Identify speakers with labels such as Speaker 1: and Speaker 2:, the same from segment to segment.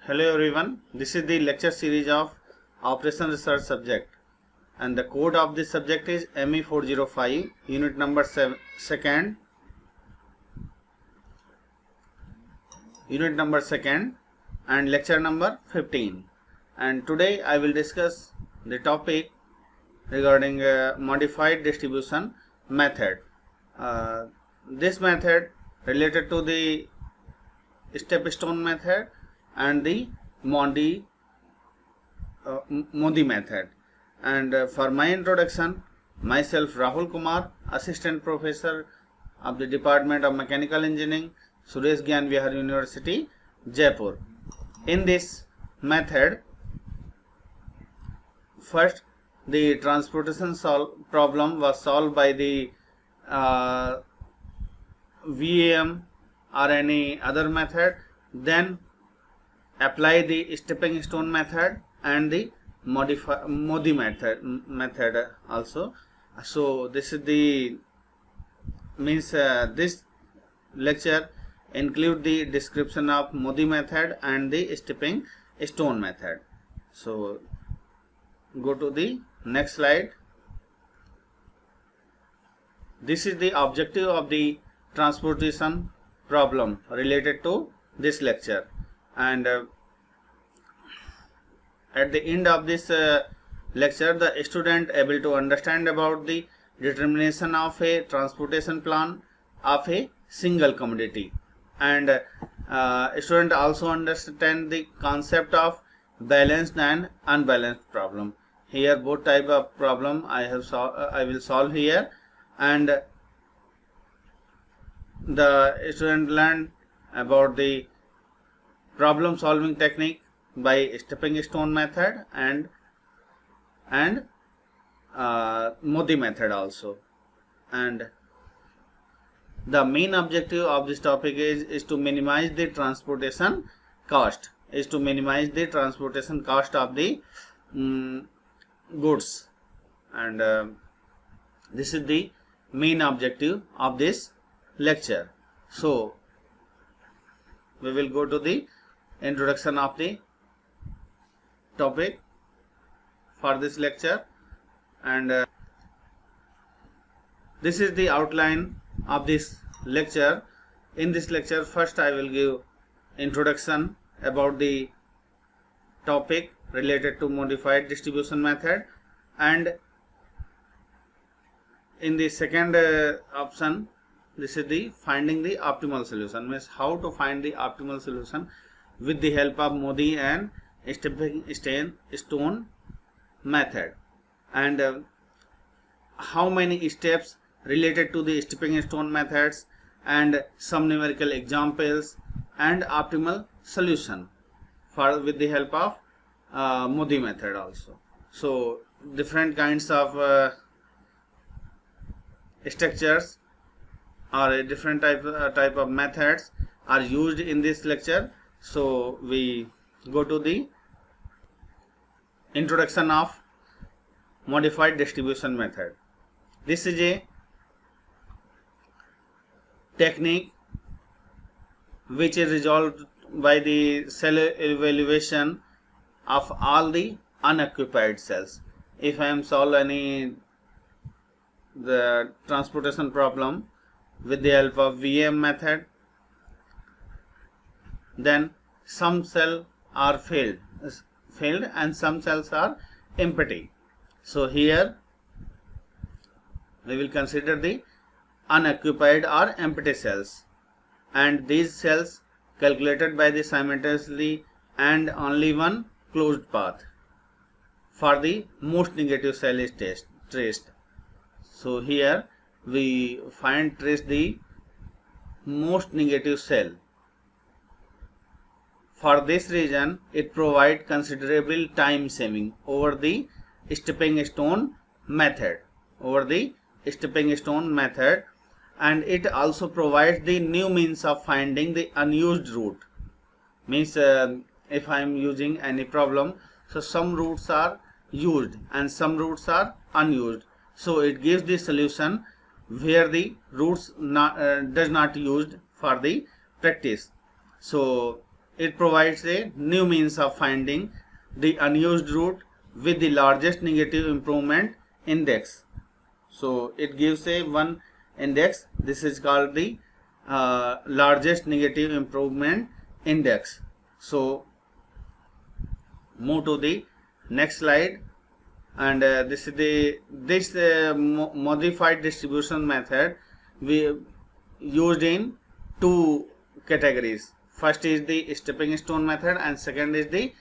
Speaker 1: Hello everyone, this is the lecture series of Operation Research subject and the code of this subject is ME405, unit number 2nd and lecture number 15. And today I will discuss the topic regarding modified distribution method. This method related to the stepstone method and the Modi method. And for my introduction, myself Rahul Kumar, Assistant Professor of the Department of Mechanical Engineering, Suresh Gyan Vihar University, Jaipur. In this method, first the transportation problem was solved by the VAM or any other method, then apply the stepping stone method and the Modi method also. So this is the this lecture include the description of Modi method and the stepping stone method. So go to the next slide. This is the objective of the transportation problem related to this lecture, and at the end of this lecture the student able to understand about the determination of a transportation plan of a single commodity, and student also understand the concept of balanced and unbalanced problem. Here both type of problem I will solve here, and the student learn about the problem solving technique by stepping stone method and Modi method also. And the main objective of this topic is to minimize the transportation cost, of the goods, and this is the main objective of this lecture. So we will go to the introduction of the topic for this lecture, and this is the outline of this lecture. In this lecture, first I will give introduction about the topic related to modified distribution method, and in the second option, this is the finding the optimal solution, means how to find the optimal solution with the help of Modi and stepping stone method, and how many steps related to the stepping stone methods, and some numerical examples, and optimal solution for with the help of Modi method also. So different kinds of structures or different type of methods are used in this lecture. So we go to the introduction of modified distribution method. This is a technique which is resolved by the cell evaluation of all the unoccupied cells. If I am solve the transportation problem with the help of VM method, then some cells are filled and some cells are empty. So here we will consider the unoccupied or empty cells, and these cells calculated by the simultaneously and only one closed path for the most negative cell is traced. So here we trace the most negative cell. For this reason, it provides considerable time saving over the stepping stone method, and it also provides the new means of finding the unused route. Means if I am using any problem, so some routes are used and some routes are unused. So it gives the solution where the routes does not used for the practice. So it provides a new means of finding the unused root with the largest negative improvement index. So it gives a one index. This is called the largest negative improvement index. So move to the next slide, and this is the modified distribution method we used in two categories. First is the stepping stone method and second is the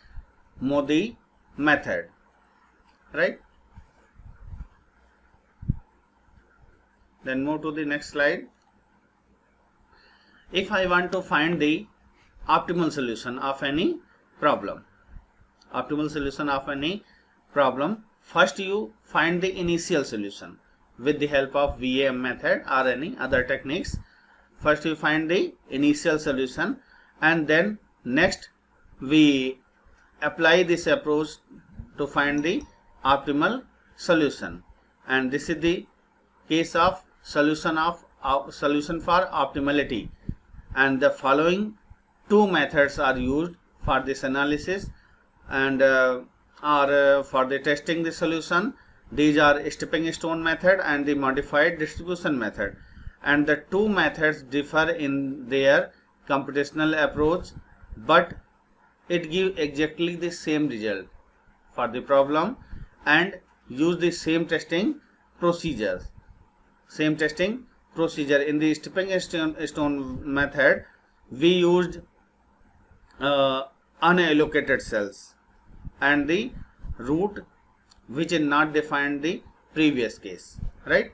Speaker 1: Modi method, right? Then move to the next slide. If I want to find the optimal solution of any problem, first you find the initial solution with the help of VAM method or any other techniques. First you find the initial solution, and then next we apply this approach to find the optimal solution. And this is the case of solution for optimality, and the following two methods are used for this analysis and for the testing the solution. These are stepping stone method and the modified distribution method, and the two methods differ in their computational approach, but it gives exactly the same result for the problem and use the same testing procedures. In the stepping stone method, we used unallocated cells and the root which is not defined the previous case, right?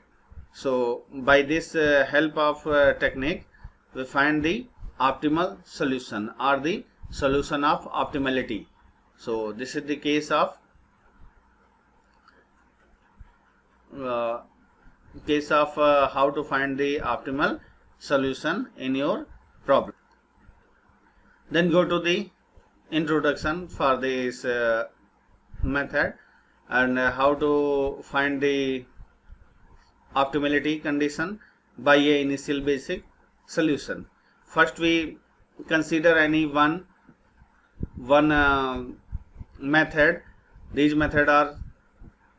Speaker 1: So by this help of technique, we find the optimal solution or the solution of optimality. So this is the case of how to find the optimal solution in your problem. Then go to the introduction for this method and how to find the optimality condition by a initial basic solution. First we consider any one method. These methods are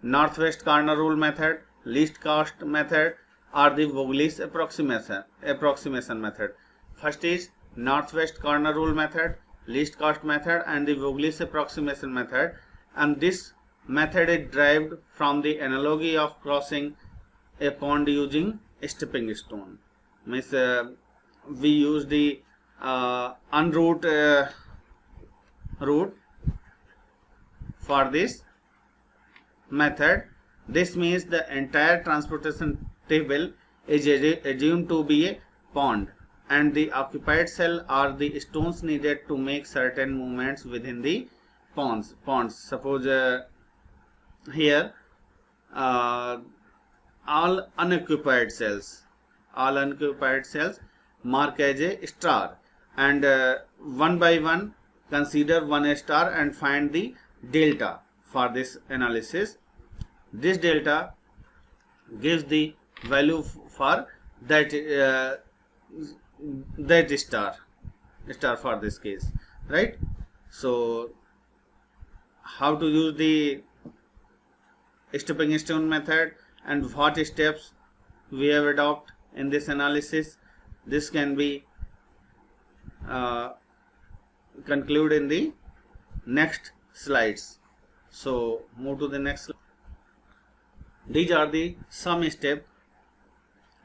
Speaker 1: northwest corner rule method, least cost method, or the Vogel's approximation method. First is northwest corner rule method, least cost method, and the Vogel's approximation method. And this method is derived from the analogy of crossing a pond using a stepping stone. Means we use the unroot root for this method. This means the entire transportation table is assumed to be a pond, and the occupied cell are the stones needed to make certain movements within the ponds. Suppose here all unoccupied cells mark as a star, and one by one consider one star and find the delta for this analysis. This delta gives the value for that star for this case, right? So how to use the stepping stone method and what steps we have adopt in this analysis, this can be conclude in the next slides. So move to the next slide. These are the some steps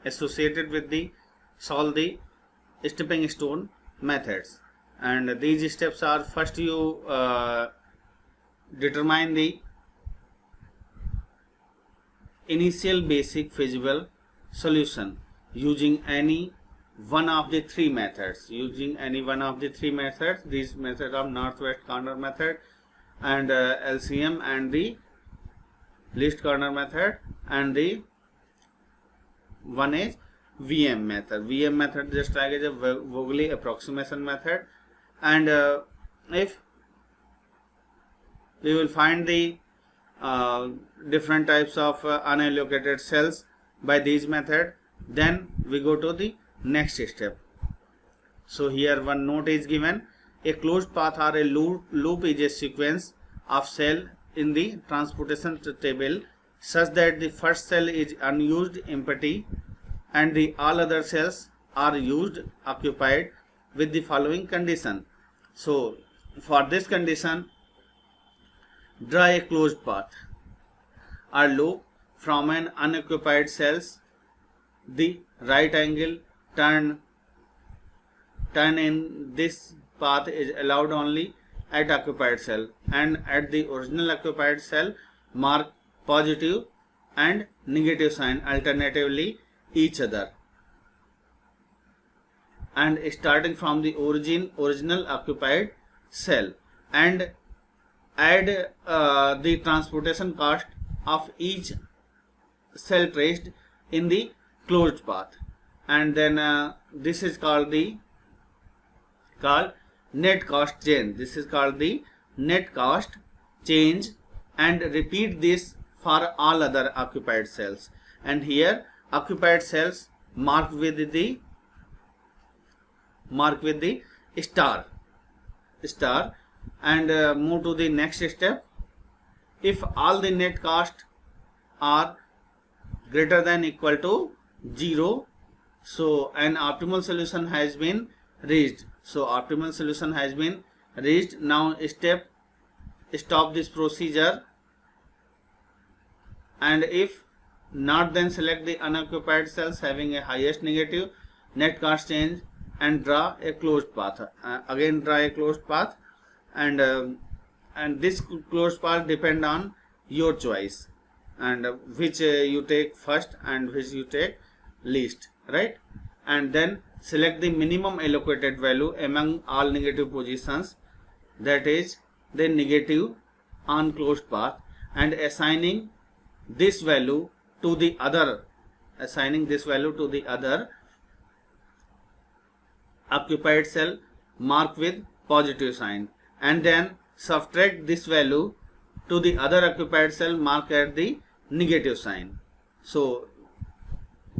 Speaker 1: associated with the solve the stepping stone methods, and these steps are: first you determine the initial basic feasible solution using any one of the three methods. These methods are northwest corner method and LCM and the least corner method, and the one is VM method. VM method just like as a Vogel's approximation method, and if we will find the different types of unallocated cells by these method, then we go to the next step. So here one note is given: A closed path or a loop is a sequence of cell in the transportation table such that the first cell is unused, empty, and the all other cells are used, occupied, with the following condition. So for this condition, draw a closed path or loop from an unoccupied cells. The right angle turn in this path is allowed only at occupied cell, and at the original occupied cell mark positive and negative sign alternatively each other, and starting from the original occupied cell, and add the transportation cost of each cell traced in the closed path, and then this is called net cost change. This is called the net cost change, and repeat this for all other occupied cells. And here occupied cells marked with the star, and move to the next step. If all the net cost are greater than equal to 0, so an optimal solution has been reached. So optimal solution has been reached. Now stop this procedure, and if not, then select the unoccupied cells having a highest negative net cost change and draw a closed path. Again draw a closed path, and this closed path depend on your choice, and which you take first and which you take least, right? And then select the minimum allocated value among all negative positions, that is the negative on closed path, and assigning this value to the other occupied cell marked with positive sign, and then subtract this value to the other occupied cell marked at the negative sign. So,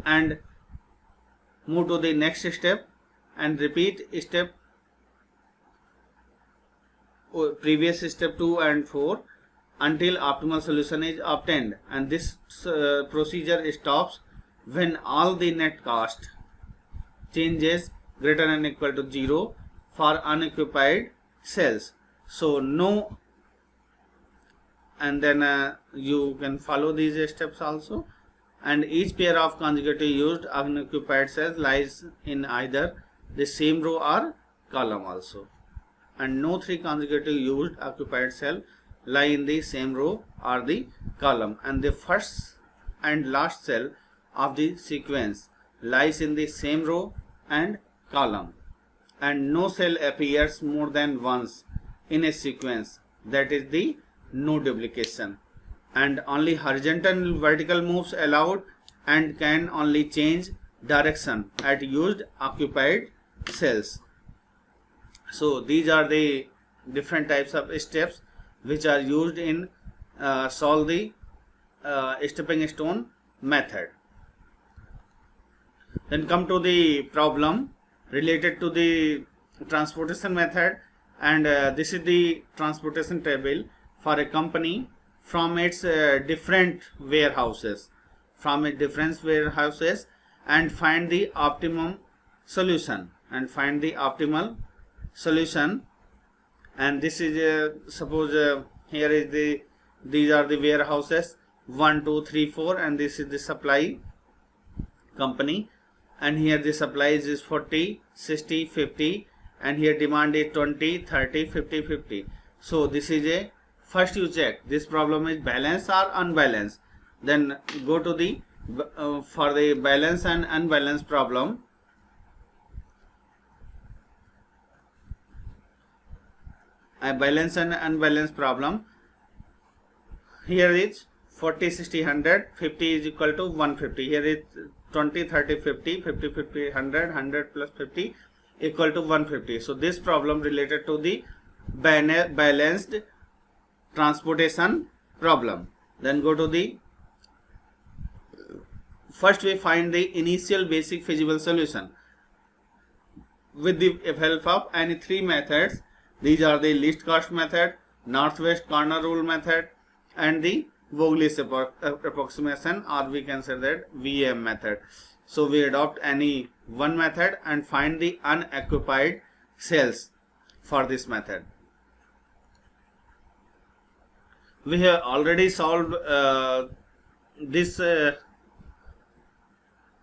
Speaker 1: and move to the next step and repeat previous step 2 and 4 until optimal solution is obtained, and this procedure stops when all the net cost changes greater than equal to 0 for unoccupied cells. So no, and then you can follow these steps also, and each pair of consecutive used unoccupied cells lies in either the same row or column also, and no 3 consecutive used occupied cell lie in the same row or the column, and the first and last cell of the sequence lies in the same row and column, and no cell appears more than once in a sequence, that is the no duplication, and only horizontal and vertical moves allowed, and can only change direction at used occupied cells. So these are the different types of steps which are used in solve the stepping stone method. Then come to the problem related to the transportation method, and this is the transportation table for a company from its different warehouses, and find the optimal solution, and this is suppose here is these are the warehouses 1 2 3 4, and this is the supply company, and here the supplies is 40 60 50, and here demand is 20 30 50 50. So this is a first you check this problem is balanced or unbalanced, then go to the for the balance and unbalanced problem. A balance and unbalanced problem, here is 40 60 100, 50 is equal to 150, here is 20 30 50, 50 50 100, 100 plus 50 equal to 150. So this problem related to the balanced transportation problem. Then go to the first we find the initial basic feasible solution with the help of any 3 methods. These are the least cost method, northwest corner rule method, and the Vogel's approximation, or we can say that VM method. So we adopt any one method and find the unoccupied cells for this method. We have already solved this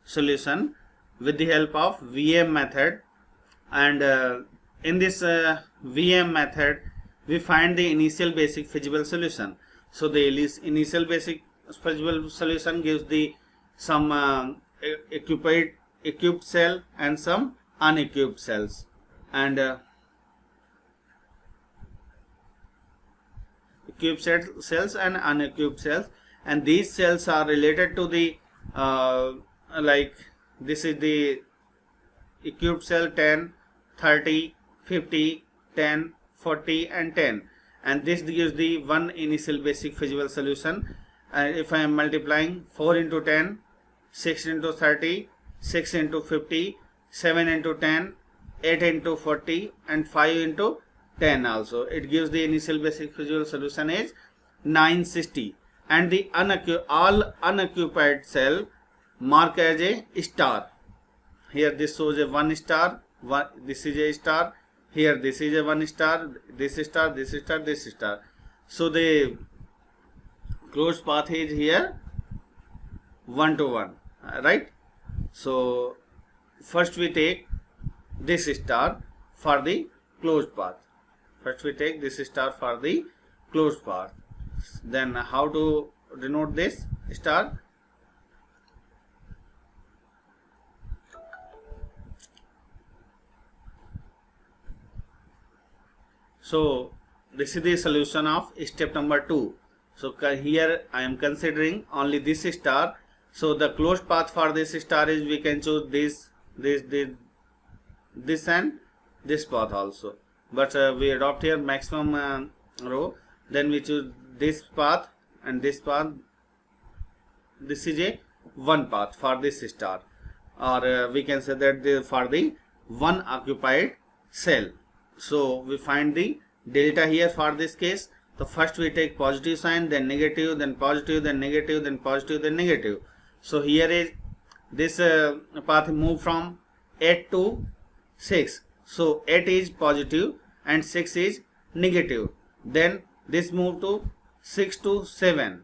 Speaker 1: solution with the help of VM method, and in this VM method we find the initial basic feasible solution. So the initial basic feasible solution gives the some equipped cell and some unequipped cells, and equipped cells and unequipped cells, and these cells are related to the like this is the equipped cell 10, 30, 50, 10, 40 and 10, and this gives the one initial basic feasible solution. And if I am multiplying 4 into 10, 6 into 30, 6 into 50, 7 into 10, 8 into 40 and 5 into 10 also, it gives the initial basic feasible solution is 960, and the all unoccupied cell mark as a star. Here this shows a 1 star, this is a star, here this is a 1 star, this star, this star, this star. So the closed path is here 1 to 1, right? So first we take this star for the closed path. First we take this star for the closed path. Then how to denote this star? So this is the solution of step number 2. So here I am considering only this star. So the closed path for this star is, we can choose this and this path also. But we adopt here maximum row. Then we choose this path and this path. This is a one path for this star, or we can say that for the one occupied cell. So we find the delta here for this case. So first we take positive sign, then negative, then positive, then negative, then positive, then negative. So here is this path move from 8 to 6. So 8 is positive and 6 is negative. Then this move to 6 to 7.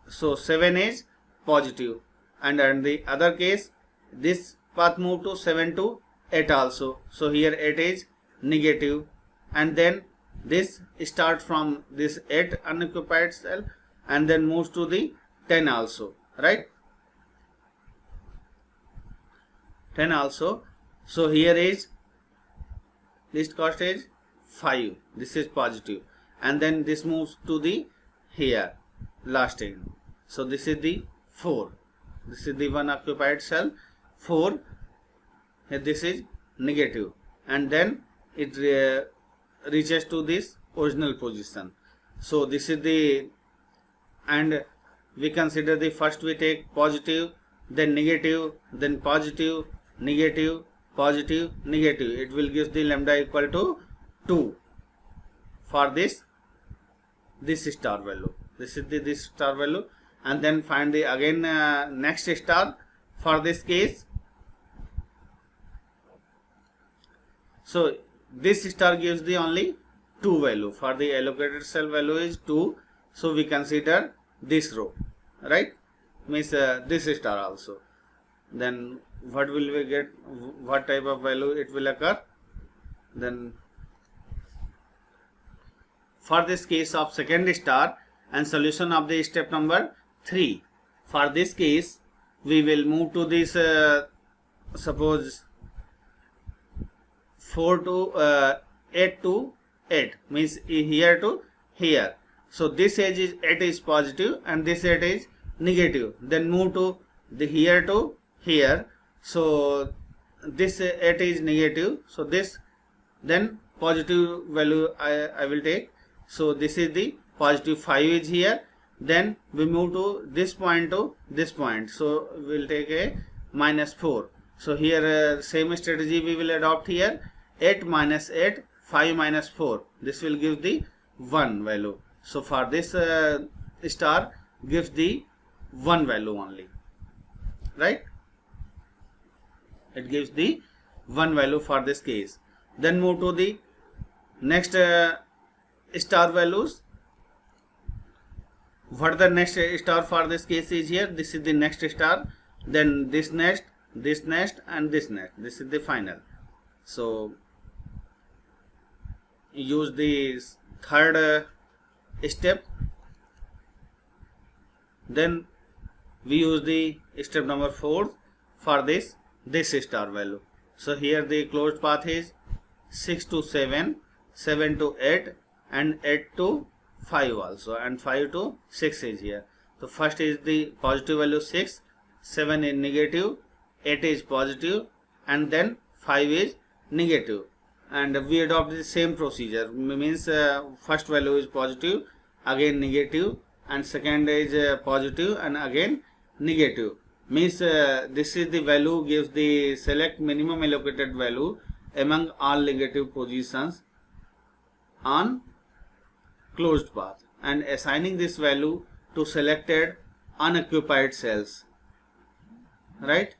Speaker 1: So 7 is positive, and in the other case this path move to 7 to 8 also. So here 8 is negative, and then this start from this 8 unoccupied cell and then moves to the 10 also, right? 10 also. So here is least cost is 5. This is positive, and then this moves to the here last end. So this is the 4. This is the one occupied cell 4. This is negative, and then it reaches to this original position. So this is the, and we consider the first we take positive, then negative, then positive, negative, positive, negative. It will give the lambda equal to 2 for this star value. This is this star value, and then find the again next star for this case. So this star gives the only 2 value. For the allocated cell value is 2. So we consider this row, right? Means this star also. Then what will we get? What type of value it will occur? Then for this case of second star and solution of the step number 3. For this case we will move to this suppose 4 to 8 to 8, means here to here. So this edge is 8 is positive and this 8 is negative. Then move to the here to here. So this 8 is negative. So this then positive value I will take. So this is the positive 5 is here. Then we move to this point to this point. So we will take a minus 4. So here same strategy we will adopt here. 8 minus 8, 5 minus 4, this will give the 1 value. So for this star gives the 1 value only, right? It gives the 1 value for this case. Then move to the next star values. What the next star for this case is here? This is the next star, then this next, and this next. This is the final. So use the third step. Then we use the step number 4 for this star value. So here the closed path is 6 to 7, 7 to 8, and 8 to 5 also, and 5 to 6 is here. So first is the positive value 6, 7 is negative, 8 is positive, and then 5 is negative. And we adopt the same procedure, means first value is positive, again negative, and second is positive and again negative. Means this is the value gives the select minimum allocated value among all negative positions on closed path, and assigning this value to selected unoccupied cells, right?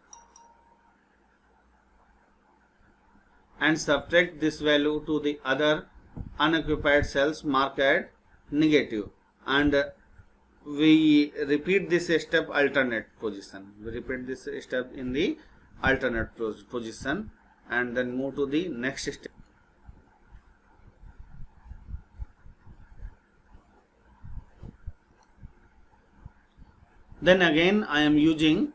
Speaker 1: And subtract this value to the other unoccupied cells marked as negative, and we repeat this step alternate position. We repeat this step in the alternate position, and then move to the next step. Then again I am using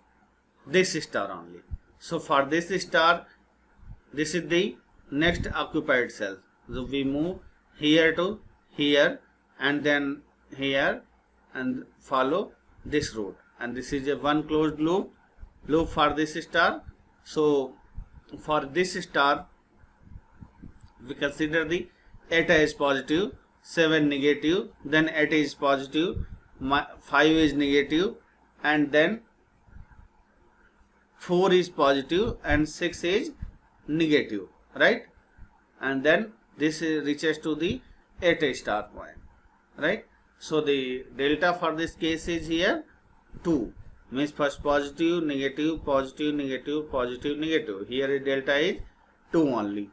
Speaker 1: this star only. So for this star, this is the next occupied cell. So we move here to here, and then here, and follow this route, and this is a one closed loop for this star. So for this star we consider the 8 is positive, 7 negative, then 8 is positive, 5 is negative, and then 4 is positive and 6 is negative, right? And then this reaches to the 8 star point, right? So the delta for this case is here 2, means first positive, negative, positive, negative, positive, negative. Here delta is 2 only.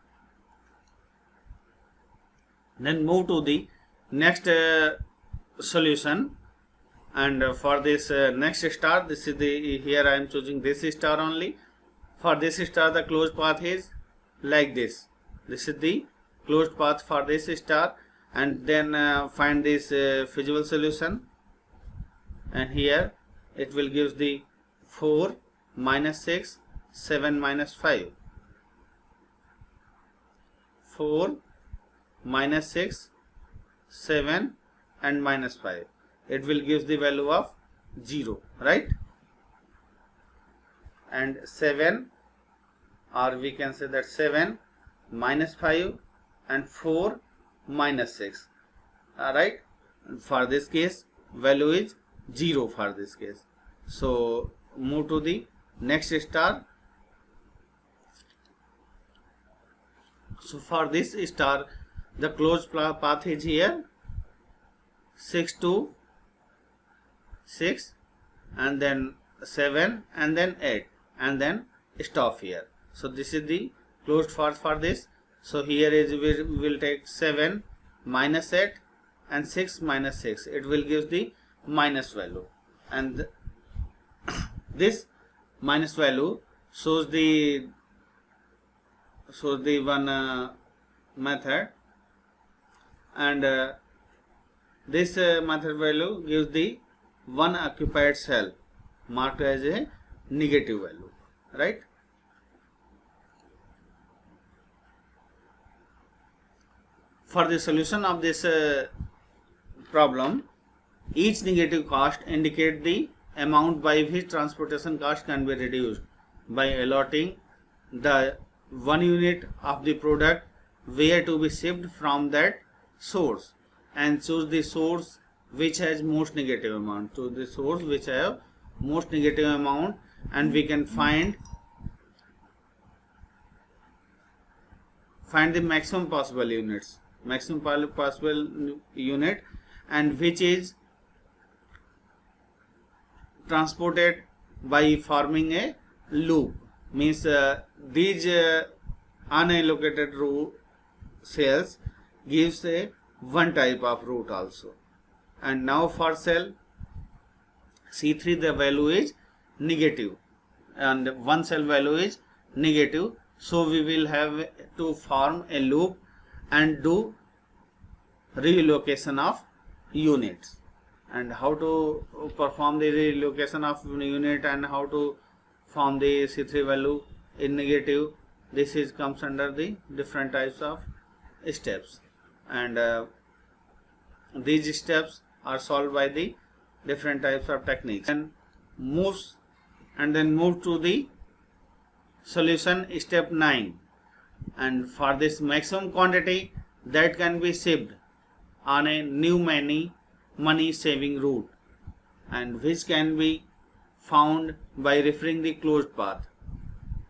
Speaker 1: Then move to the next solution, and for this next star, this is the, here I am choosing this star only. For this star the closed path is like this. This is the closed path for this star, and then find this feasible solution, and here it will give the 4 minus 6, 7 minus 5, 4 minus 6, 7 and minus 5. It will give the value of 0, right? And 7, or we can say that 7 minus 5 and 4 minus 6, right? For this case value is 0 for this case. So move to the next star. So for this star the closed path is here 6 to 6, and then 7, and then 8, and then stop here. So this is the closed path for this. So here is we will take 7 minus 8 and 6 minus 6. It will give the minus value, and this minus value shows the one method, and this method value gives the one occupied cell marked as a negative value, right? For the solution of this problem, each negative cost indicate the amount by which transportation cost can be reduced by allotting the 1 unit of the product where to be shipped from that source, and choose the source which has most negative amount, to the source which have most negative amount, and we can find find the maximum possible units, possible unit, and which is transported by forming a loop. Means these unallocated root cells gives a one type of root also. And now for cell C3 the value is negative and one cell value is negative, so we will have to form a loop and do relocation of units. And how to perform the relocation of unit and how to form the C3 value in negative, this is comes under the different types of steps, and these steps are solved by the different types of techniques. And then move to the solution step 9, and for this maximum quantity that can be shipped on a new money saving route, and which can be found by referring the closed path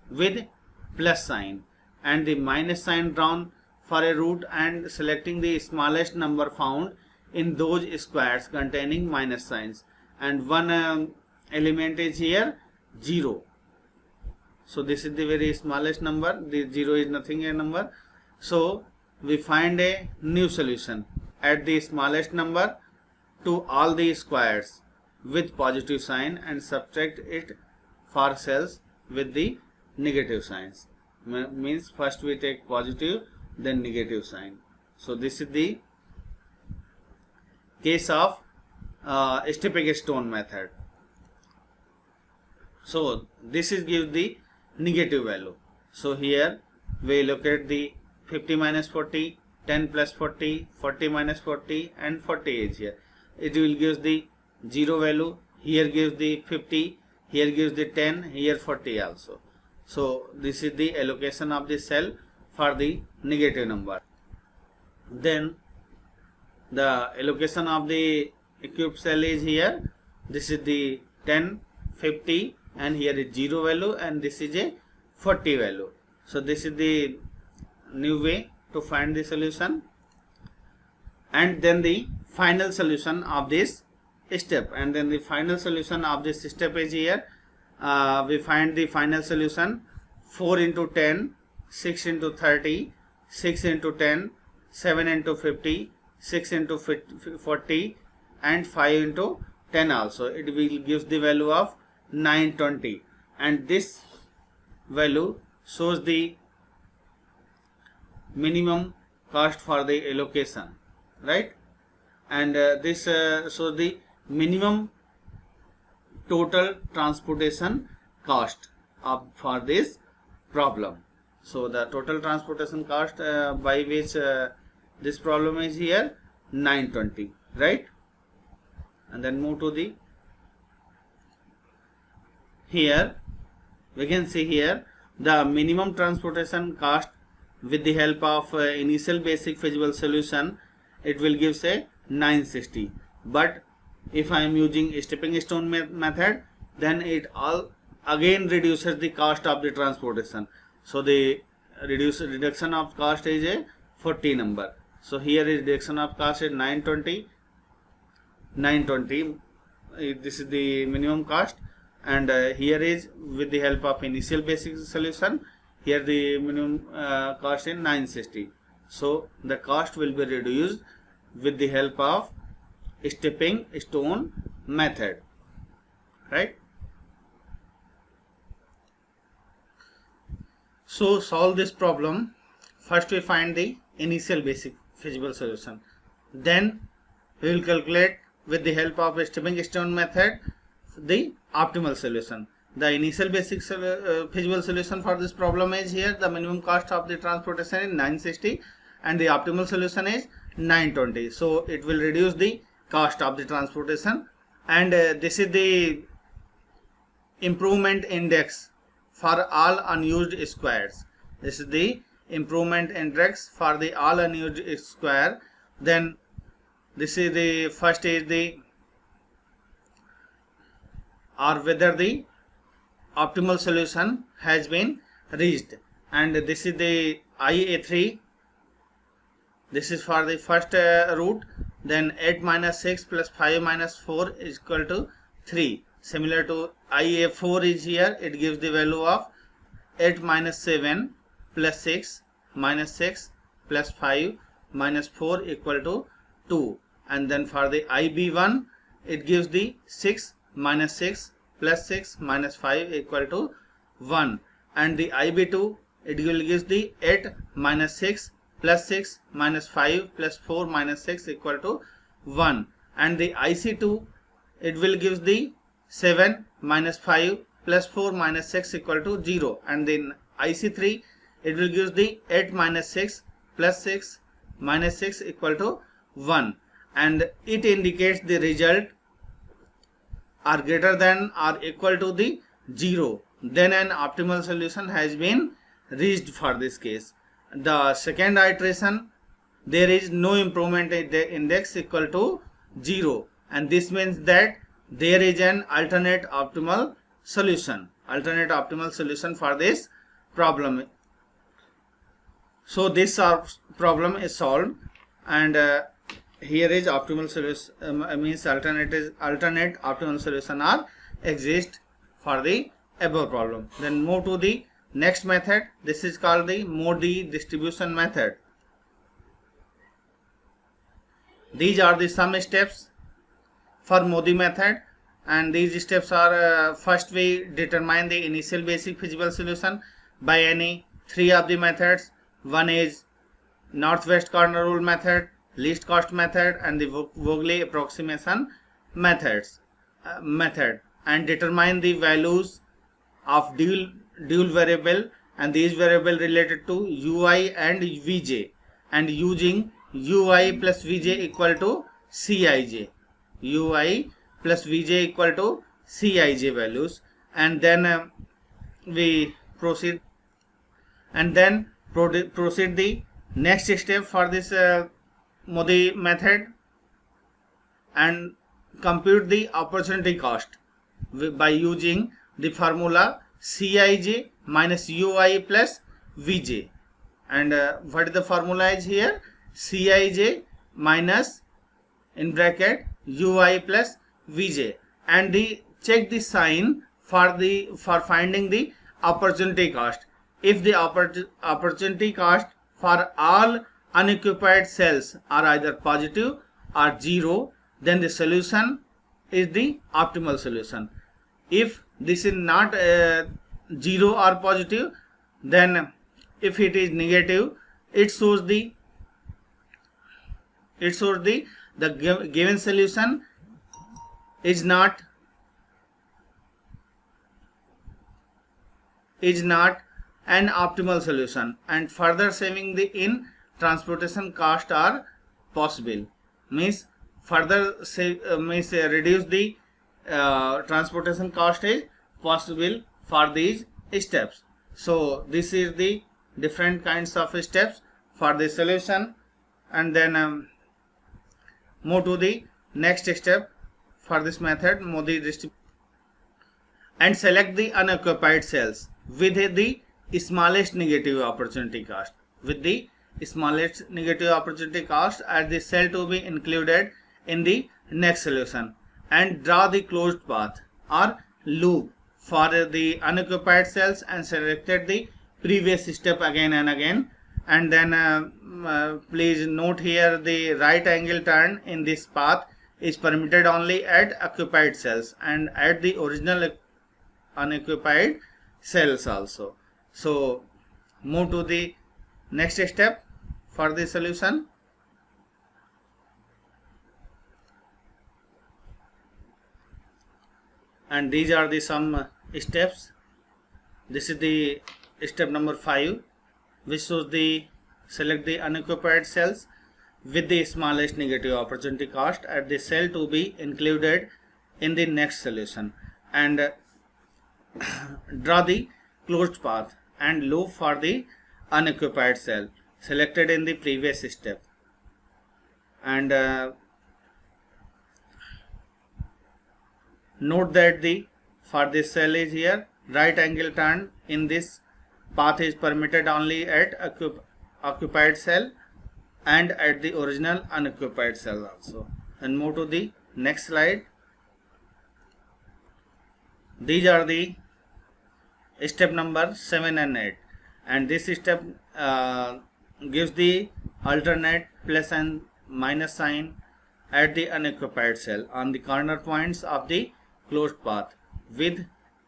Speaker 1: with plus sign and the minus sign drawn for a route, and selecting the smallest number found in those squares containing minus signs, and one element is here 0. So this is the very smallest number, the 0 is nothing a number. So we find a new solution, add the smallest number to all the squares with positive sign and subtract it for cells with the negative signs. Means first we take positive then negative sign. So this is the case of stepping stone method. So this is give the negative value. So here we locate the 50 minus 40, 10 plus 40, 40 minus 40, and 40 is here. It will give the 0 value. Here gives the 50, here gives the 10, here 40 also. So this is the allocation of the cell for the negative number. Then the allocation of the equipped cell is here. This is the 10, 50, and here is 0 value, and this is a 40 value. So this is the new way to find the solution. And then the final solution of this step, and then the final solution of this step is here. We find the final solution 4 into 10, 6 into 30, 6 into 10, 7 into 50, 6 into 40, and 5 into 10 also. It will give the value of 920, and this value shows the minimum cost for the allocation, right? And this shows the minimum total transportation cost for this problem. So the total transportation cost by which this problem is here 920, right? And then move to the here we can see here the minimum transportation cost with the help of initial basic feasible solution. It will give say 960, but if I am using stepping stone method, then it all again reduces the cost of the transportation. So the reduction of cost is a 40 number. So here is reduction of cost is 920. This is the minimum cost, and here is with the help of initial basic solution, here the minimum cost is 960. So the cost will be reduced with the help of stepping stone method, right? So solve this problem. First we find the initial basic feasible solution, then we will calculate with the help of stepping stone method the optimal solution. The initial basic feasible solution for this problem is here. The minimum cost of the transportation is 960 and the optimal solution is 920. So it will reduce the cost of the transportation, and this is the improvement index for all unused squares. This is the improvement index for the all unused square. Then this is the first is the or whether the optimal solution has been reached, and this is the IA3, this is for the first root, then 8 minus 6 plus 5 minus 4 is equal to 3. Similar to IA4 is here, it gives the value of 8 minus 7 plus 6 minus 6 plus 5 minus 4 equal to 2. And then for the IB1, it gives the 6 minus 6 plus 6 minus 5 equal to 1. And the IB2, it will give the 8 minus 6 plus 6 minus 5 plus 4 minus 6 equal to 1. And the IC2, it will give the 7 minus 5 plus 4 minus 6 equal to 0. And then IC3, it will give the 8 minus 6 plus 6 minus 6 equal to 1. And it indicates the result are greater than or equal to the 0. Then an optimal solution has been reached for this case. The second iteration, there is no improvement in the index equal to 0, and this means that there is an alternate optimal solution for this problem. So this problem is solved, and here is optimal solution, means alternate optimal solution are exist for the above problem. Then move to the next method. This is called the Modi distribution method. These are the some steps for Modi method, and these steps are first we determine the initial basic feasible solution by any three of the methods. One is northwest corner rule method, least cost method, and the Vogel approximation method, and determine the values of dual variable, and these variable related to ui and vj, and using ui plus vj equal to cij, ui plus vj equal to cij values. And then we proceed, and then proceed the next step for this Modi method, and compute the opportunity cost by using the formula Cij minus ui plus vj. And what is the formula is here? Cij minus in bracket ui plus vj, and the check the sign for finding the opportunity cost. If the opportunity cost for all unoccupied cells are either positive or 0, then the solution is the optimal solution. If this is not 0 or positive, then if it is negative, it shows the given solution is not an optimal solution, and further saving the in transportation cost are possible. Means further reduce the transportation cost is possible for these steps. So this is the different kinds of steps for the solution. And then move to the next step for this method, Modi distribution, and select the unoccupied cells with the smallest negative opportunity cost, as the cell to be included in the next solution, and draw the closed path or loop for the unoccupied cells, and selected the previous step again and again. And then please note here the right angle turn in this path is permitted only at occupied cells and at the original unoccupied cells also. So move to the next step for the solution. And these are the some steps. This is the step number 5, which shows the select the unoccupied cells with the smallest negative opportunity cost at the cell to be included in the next solution, and draw the closed path and loop for the unoccupied cell selected in the previous step. And note that for this cell is here right angle turn in this path is permitted only at occupied cell and at the original unoccupied cell also. And move to the next slide. These are the step number 7 and 8, and this step gives the alternate plus and minus sign at the unoccupied cell on the corner points of the closed path with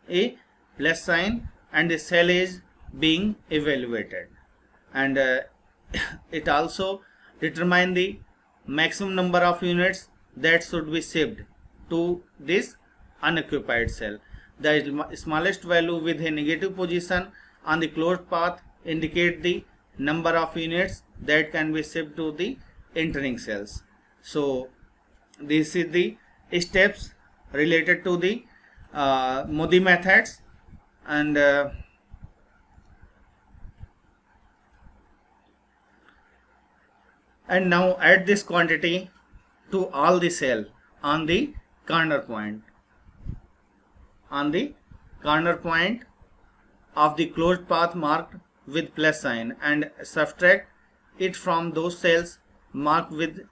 Speaker 1: a plus sign, and the cell is being evaluated. And it also determine the maximum number of units that should be shipped to this unoccupied cell. The smallest value with a negative position on the closed path indicate the number of units that can be shipped to the entering cells. So this is the steps related to the Modi methods. And now add this quantity to all the cell on the corner point. On the corner point of the closed path marked with plus sign, and subtract it from those cells marked with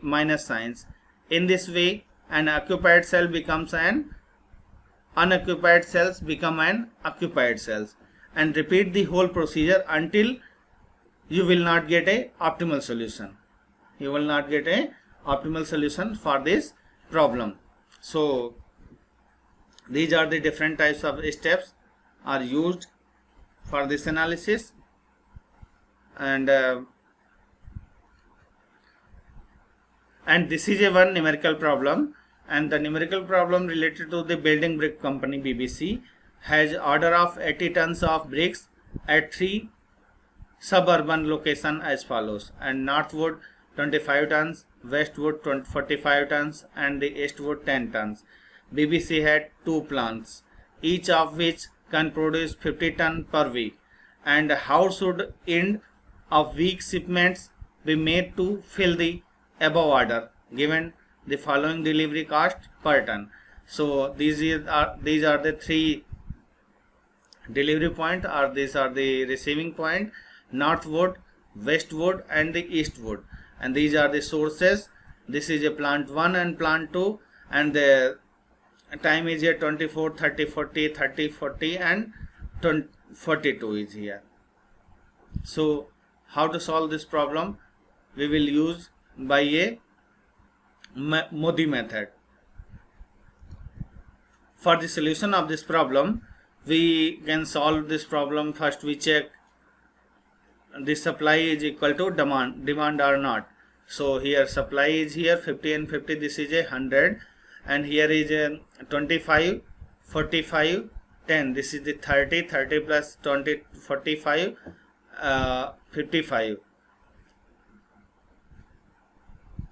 Speaker 1: minus signs. In this way, an occupied cell becomes an unoccupied cells become an occupied cells, and repeat the whole procedure until you will not get a optimal solution. You will not get a optimal solution for this problem. So these are the different types of steps are used for this analysis. And this is a one numerical problem, and the numerical problem related to the building brick company BBC has order of 80 tons of bricks at 3 suburban location as follows: and Northwood 25 tons, Westwood 45 tons, and the Eastwood 10 tons. BBC had 2 plants, each of which can produce 50 tons per week. And how should end of week shipments be made to fill the above order, given the following delivery cost per ton? So these are the 3 delivery point, or these are the receiving point: Northwood, Westwood, and the Eastwood. And these are the sources. This is a plant 1 and plant 2, and the time is here 24, 30, 40, 30, 40, and 42 is here. So how to solve this problem? We will use by a Modi method. For the solution of this problem, we can solve this problem. First we check the supply is equal to demand or not. So here supply is here 50 and 50, this is a 100, and here is a 25, 45, 10, this is the 30, 30 plus 20, 45, 55,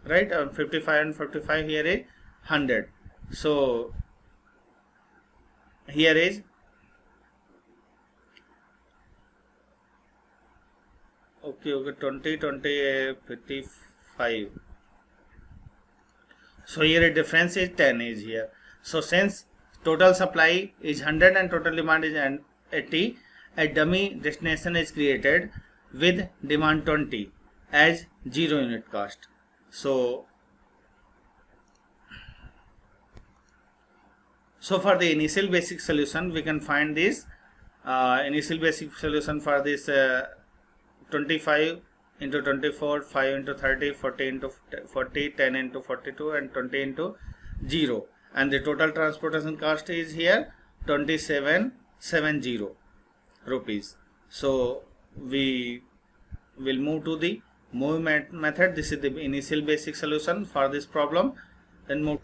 Speaker 1: right? 55 and 55, here is 100. So here is okay 20, 20, 55. So here a difference is 10 is here. So since total supply is 100 and total demand is 80, a dummy destination is created with demand 20 as 0 unit cost. So for the initial basic solution, we can find this initial basic solution for this 25 into 24, 5 into 30, 40 into 40, 10 into 42, and 20 into 0. And the total transportation cost is here 2770 rupees. So we will move to the movement method. This is the initial basic solution for this problem. Then move,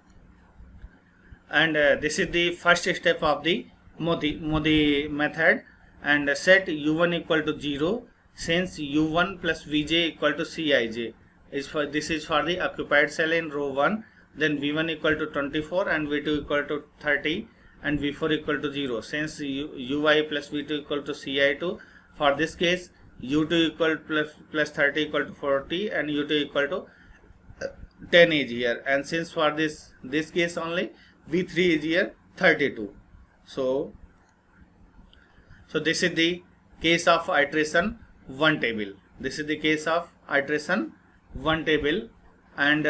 Speaker 1: and this is the first step of the Modi method, and set u1 equal to 0, since u1 plus vj equal to cij is for this is for the occupied cell in row 1. Then v1 equal to 24 and v2 equal to 30 and v4 equal to 0, since ui plus v2 equal to ci2. For this case, u2 equal plus 30 equal to 40 and u2 equal to 10 is here, and since for this case only v3 is here 32. So this is the case of iteration 1 table. This is the case of iteration 1 table, and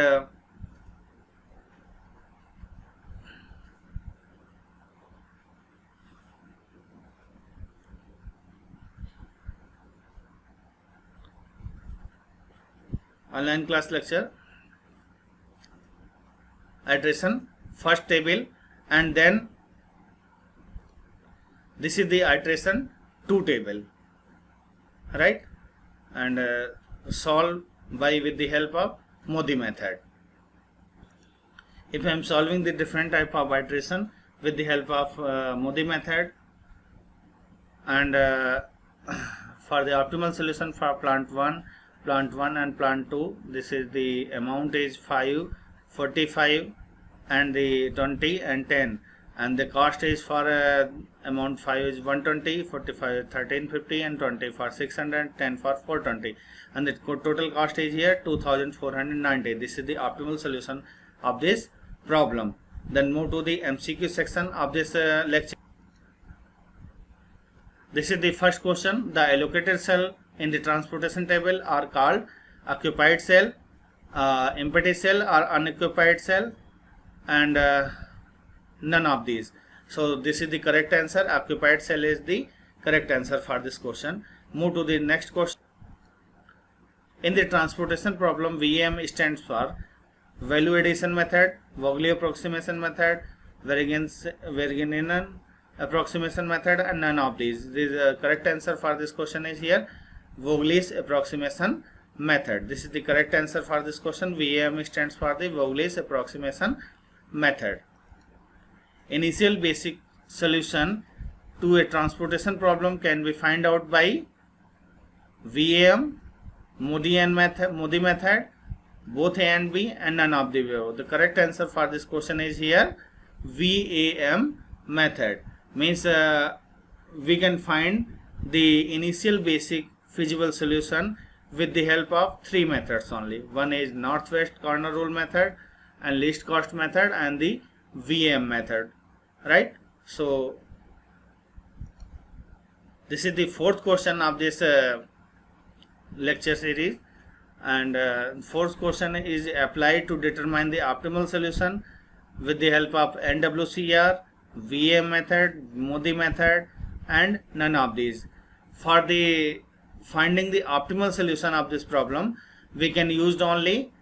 Speaker 1: online class lecture iteration first table, and then this is the iteration 2 table, right, and solve by with the help of Modi method. If I am solving the different type of iteration with the help of Modi method, and for the optimal solution for plant 1 and plant 2, this is the amount is 5, 45 and the 20 and 10, and the cost is for amount 5 is 120, 45 1350 and 20 for 600, 10 for 420, and the total cost is here 2490. This is the optimal solution of this problem. Then move to the MCQ section of this lecture. This is the first question. The allocated cell in the transportation table are called occupied cell, empty cell or unoccupied cell, and none of these. So this is the correct answer. Occupied cell is the correct answer for this question. Move to the next question. In the transportation problem, VAM stands for value addition method, Vogel approximation method, Vergeninen approximation method, and none of these. The correct answer for this question is here Vogel's approximation method. This is the correct answer for this question. VAM stands for the Vogel's approximation method. Initial basic solution to a transportation problem can be found out by VAM, Modi method, both A and B, and none of the above. The correct answer for this question is here VAM method. Means we can find the initial basic feasible solution with the help of 3 methods only. One is northwest corner rule method, and least cost method, and the VAM method, right? So this is the fourth question of this lecture series, and fourth question is applied to determine the optimal solution with the help of NWCR, VAM method, Modi method, and none of these. For the finding the optimal solution of this problem, we can use only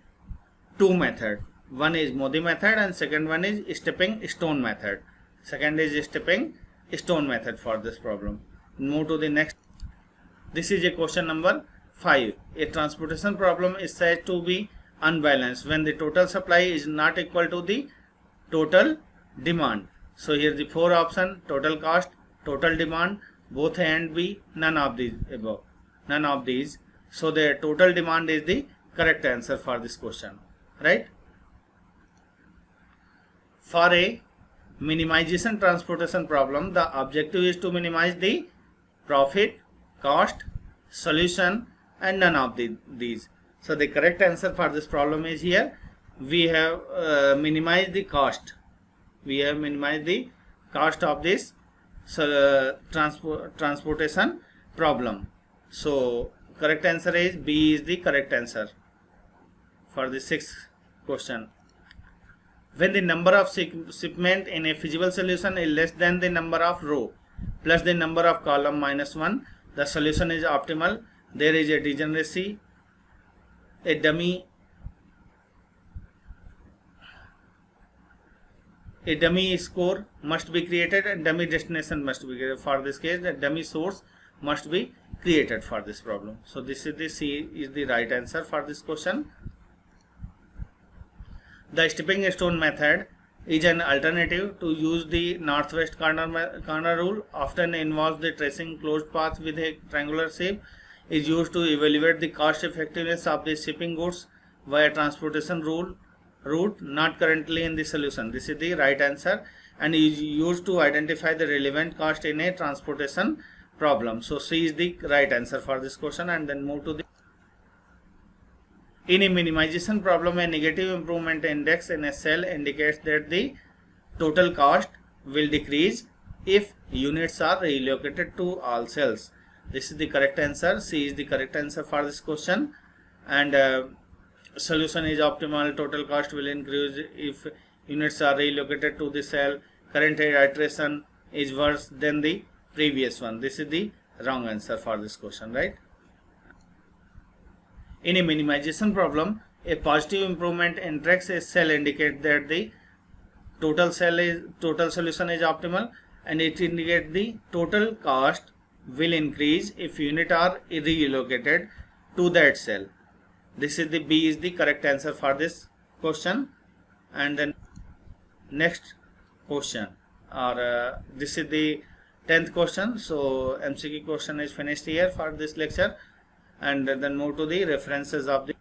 Speaker 1: 2 methods. One is Modi method and second one is stepping stone method. Second is stepping stone method for this problem. Move to the next. This is a question number 5. A transportation problem is said to be unbalanced when the total supply is not equal to the total demand. So here the 4 options: total cost, total demand, both A and B, none of these above, none of these. So the total demand is the correct answer for this question, right? For a minimization transportation problem, the objective is to minimize the profit, cost, solution, and none of these. So the correct answer for this problem is here we have minimized the cost. We have minimized the cost of this transportation problem. So correct answer is B is the correct answer for the 6th question. When the number of shipment in a feasible solution is less than the number of row plus the number of column minus 1, the solution is optimal. There is a degeneracy. A dummy score must be created and dummy destination must be created. For this case, the dummy source must be created for this problem. So this is the C is the right answer for this question. The stepping stone method is an alternative to use the northwest corner rule. Often involves the tracing closed path with a triangular shape. Is used to evaluate the cost effectiveness of the shipping goods via transportation route not currently in the solution. This is the right answer, and is used to identify the relevant cost in a transportation problem. So C is the right answer for this question. And then move to the. In a minimization problem, a negative improvement index in a cell indicates that the total cost will decrease if units are relocated to all cells. This is the correct answer. C is the correct answer for this question. And solution is optimal. Total cost will increase if units are relocated to the cell. Current iteration is worse than the previous one. This is the wrong answer for this question, right? In a minimization problem, a positive improvement in tracks a cell indicates that the total solution is optimal, and it indicates the total cost will increase if unit are relocated to that cell. This is the B is the correct answer for this question. And then next question, or this is the 10th question. So MCQ question is finished here for this lecture. And then move to the references of the.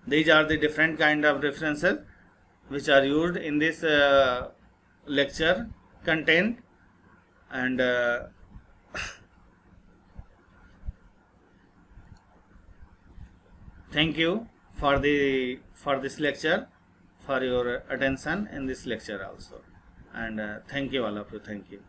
Speaker 1: These are the different kind of references which are used in this lecture content. And thank you for this lecture, for your attention in this lecture also. And thank you all of you. Thank you.